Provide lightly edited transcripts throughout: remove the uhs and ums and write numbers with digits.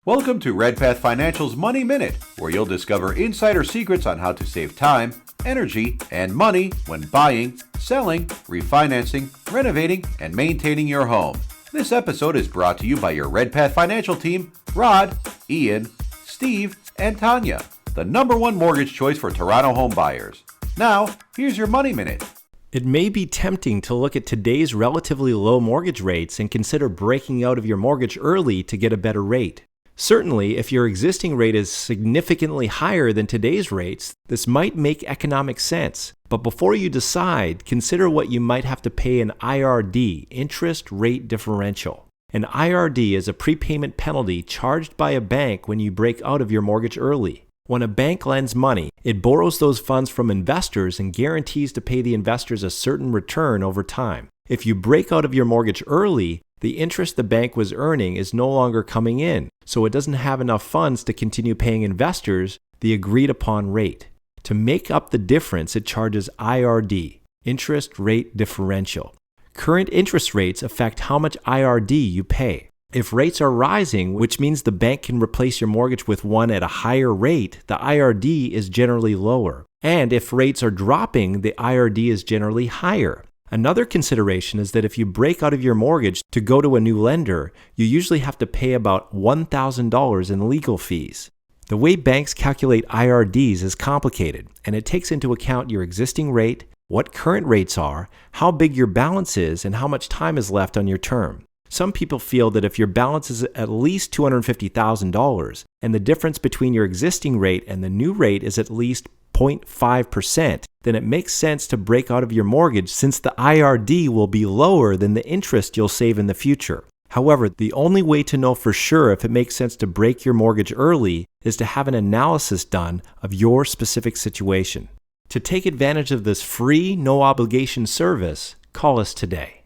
Welcome to RedPath Financial's Money Minute, where you'll discover insider secrets on how to save time, energy, and money when buying, selling, refinancing, renovating, and maintaining your home. This episode is brought to you by your RedPath Financial team, Rod, Ian, Steve, and Tanya, the #1 mortgage choice for Toronto home buyers. Now, here's your Money Minute. It may be tempting to look at today's relatively low mortgage rates and consider breaking out of your mortgage early to get a better rate. Certainly, if your existing rate is significantly higher than today's rates, this might make economic sense. But before you decide, consider what you might have to pay an IRD, interest rate differential. An IRD is a prepayment penalty charged by a bank when you break out of your mortgage early. When a bank lends money, it borrows those funds from investors and guarantees to pay the investors a certain return over time. If you break out of your mortgage early, the interest the bank was earning is no longer coming in, so it doesn't have enough funds to continue paying investors the agreed upon rate. To make up the difference, it charges IRD, interest rate differential. Current interest rates affect how much IRD you pay. If rates are rising, which means the bank can replace your mortgage with one at a higher rate, the IRD is generally lower. And if rates are dropping, the IRD is generally higher. Another consideration is that if you break out of your mortgage to go to a new lender, you usually have to pay about $1,000 in legal fees. The way banks calculate IRDs is complicated, and it takes into account your existing rate, what current rates are, how big your balance is, and how much time is left on your term. Some people feel that if your balance is at least $250,000 and the difference between your existing rate and the new rate is at least 0.5%, then it makes sense to break out of your mortgage since the IRD will be lower than the interest you'll save in the future. However, the only way to know for sure if it makes sense to break your mortgage early is to have an analysis done of your specific situation. To take advantage of this free, no-obligation service, call us today.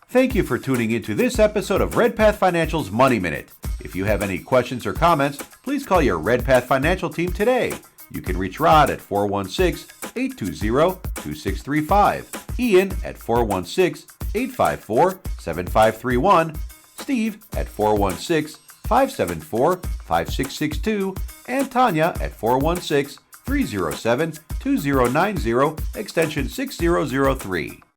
Thank you for tuning into this episode of RedPath Financial's Money Minute. If you have any questions or comments, please call your RedPath Financial team today. You can reach Rod at 416-820-2635, Ian at 416-854-7531, Steve at 416-574-5662, and Tanya at 416-307-2090, extension 6003.